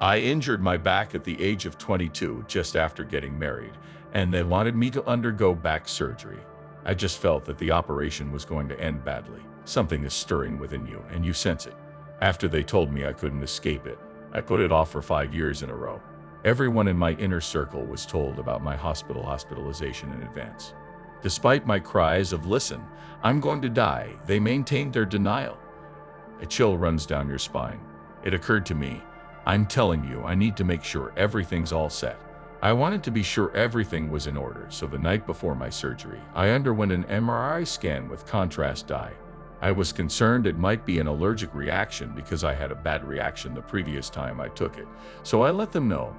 I injured my back at the age of 22 just after getting married, and they wanted me to undergo back surgery. I just felt that the operation was going to end badly. Something is stirring within you, and you sense it. After they told me I couldn't escape it, I put it off for 5 years in a row. Everyone in my inner circle was told about my hospitalization in advance. Despite my cries of "Listen, I'm going to die," they maintained their denial. A chill runs down your spine. It occurred to me, I'm telling you, I need to make sure everything's all set. I wanted to be sure everything was in order, so the night before my surgery, I underwent an MRI scan with contrast dye. I was concerned it might be an allergic reaction because I had a bad reaction the previous time I took it, so I let them know.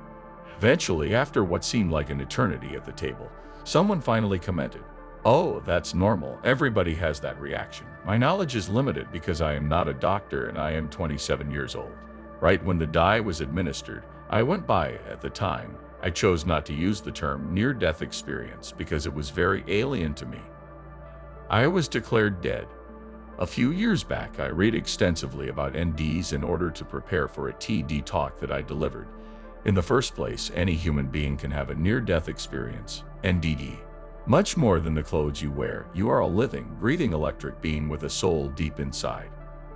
Eventually, after what seemed like an eternity at the table, someone finally commented, "Oh, that's normal. Everybody has that reaction." My knowledge is limited because I am not a doctor and I am 27 years old. Right when the dye was administered, I went by. At the time, I chose not to use the term near-death experience because it was very alien to me. I was declared dead. A few years back, I read extensively about NDEs in order to prepare for a TED talk that I delivered. In the first place, any human being can have a near-death experience, NDE. Much more than the clothes you wear, you are a living, breathing electric being with a soul deep inside.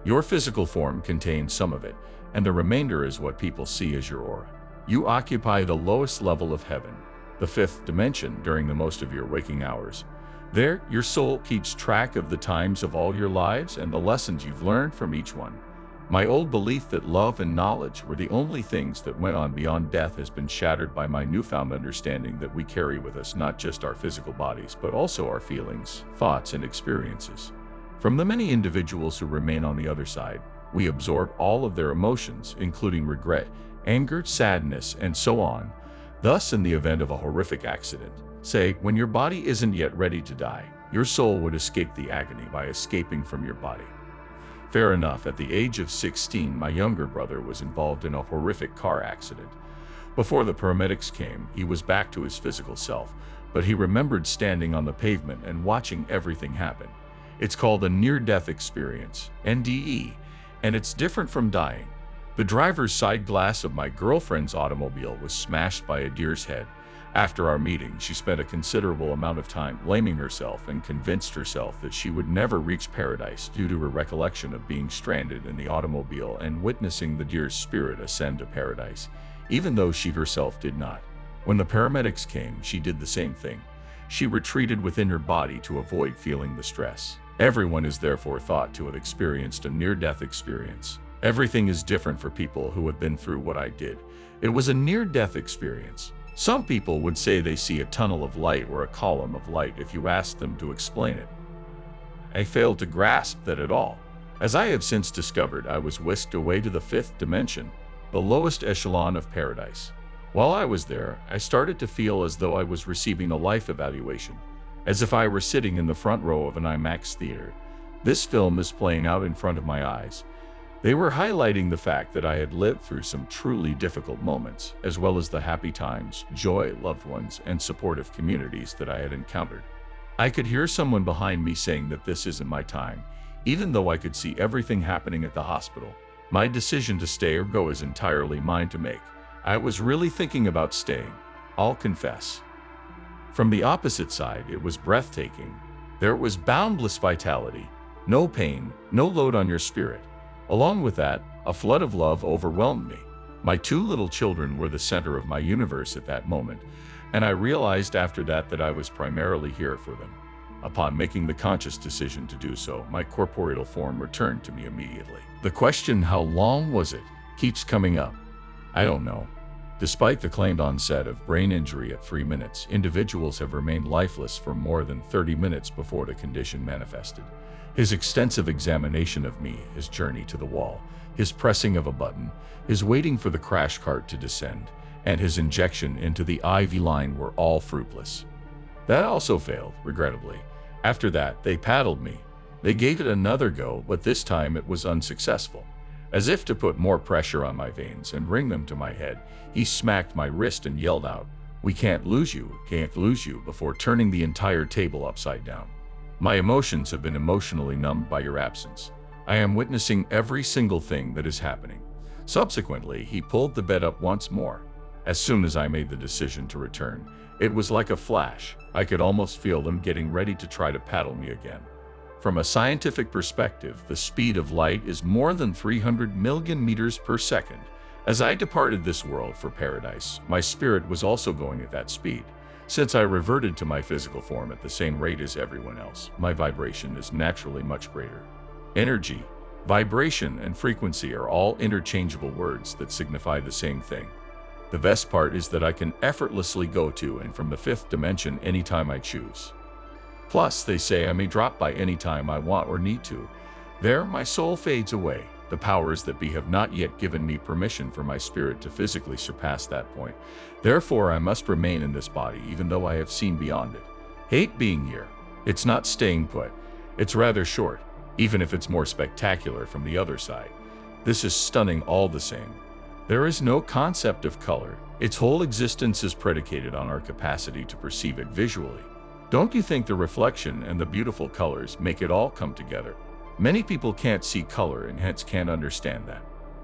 Your physical form contains some of it, and the remainder is what people see as your aura. You occupy the lowest level of heaven, the fifth dimension, during the most of your waking hours. There, your soul keeps track of the times of all your lives and the lessons you've learned from each one. My old belief that love and knowledge were the only things that went on beyond death has been shattered by my newfound understanding that we carry with us not just our physical bodies, but also our feelings, thoughts, and experiences. From the many individuals who remain on the other side, we absorb all of their emotions, including regret, anger, sadness, and so on. Thus, in the event of a horrific accident, say, when your body isn't yet ready to die, your soul would escape the agony by escaping from your body. Fair enough, at the age of 16, my younger brother was involved in a horrific car accident. Before the paramedics came, he was back to his physical self, but he remembered standing on the pavement and watching everything happen. It's called a near-death experience, NDE, and it's different from dying. The driver's side glass of my girlfriend's automobile was smashed by a deer's head. After our meeting, she spent a considerable amount of time blaming herself and convinced herself that she would never reach paradise due to her recollection of being stranded in the automobile and witnessing the deer's spirit ascend to paradise, even though she herself did not. When the paramedics came, she did the same thing. She retreated within her body to avoid feeling the stress. Everyone is therefore thought to have experienced a near-death experience. Everything is different for people who have been through what I did. It was a near-death experience. Some people would say they see a tunnel of light or a column of light if you ask them to explain it. I failed to grasp that at all. As I have since discovered, I was whisked away to the fifth dimension, the lowest echelon of paradise. While I was there, I started to feel as though I was receiving a life evaluation, as if I were sitting in the front row of an IMAX theater. This film is playing out in front of my eyes. They were highlighting the fact that I had lived through some truly difficult moments, as well as the happy times, joy, loved ones, and supportive communities that I had encountered. I could hear someone behind me saying that this isn't my time, even though I could see everything happening at the hospital. My decision to stay or go is entirely mine to make. I was really thinking about staying, I'll confess. From the opposite side, it was breathtaking. There was boundless vitality, no pain, no load on your spirit. Along with that, a flood of love overwhelmed me. My 2 little children were the center of my universe at that moment, and I realized after that that I was primarily here for them. Upon making the conscious decision to do so, my corporeal form returned to me immediately. The question, how long was it, keeps coming up. I don't know. Despite the claimed onset of brain injury at 3 minutes, individuals have remained lifeless for more than 30 minutes before the condition manifested. His extensive examination of me, his journey to the wall, his pressing of a button, his waiting for the crash cart to descend, and his injection into the IV line were all fruitless. That also failed, regrettably. After that, they paddled me. They gave it another go, but this time it was unsuccessful. As if to put more pressure on my veins and bring them to my head, he smacked my wrist and yelled out, "We can't lose you, before turning the entire table upside down. My emotions have been emotionally numbed by your absence. I am witnessing every single thing that is happening. Subsequently, he pulled the bed up once more. As soon as I made the decision to return, it was like a flash. I could almost feel them getting ready to try to paddle me again. From a scientific perspective, the speed of light is more than 300 million meters per second. As I departed this world for paradise, my spirit was also going at that speed. Since I reverted to my physical form at the same rate as everyone else, my vibration is naturally much greater. Energy, vibration, and frequency are all interchangeable words that signify the same thing. The best part is that I can effortlessly go to and from the fifth dimension anytime I choose. Plus, they say I may drop by any time I want or need to. There, my soul fades away. The powers that be have not yet given me permission for my spirit to physically surpass that point. Therefore, I must remain in this body even though I have seen beyond it. Hate being here. It's not staying put. It's rather short, even if it's more spectacular from the other side. This is stunning all the same. There is no concept of color. Its whole existence is predicated on our capacity to perceive it visually. Don't you think the reflection and the beautiful colors make it all come together? Many people can't see color and hence can't understand that.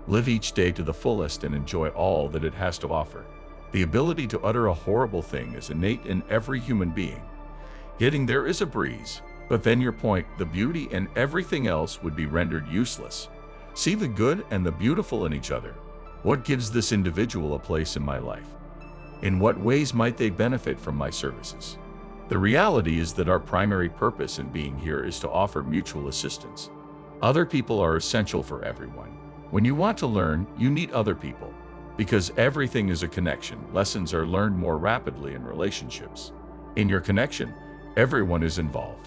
Live each day to the fullest and enjoy all that it has to offer. The ability to utter a horrible thing is innate in every human being. Getting there is a breeze, but then your point, the beauty and everything else would be rendered useless. See the good and the beautiful in each other. What gives this individual a place in my life? In what ways might they benefit from my services? The reality is that our primary purpose in being here is to offer mutual assistance. Other people are essential for everyone. When you want to learn, you need other people. Because everything is a connection, lessons are learned more rapidly in relationships. In your connection, everyone is involved.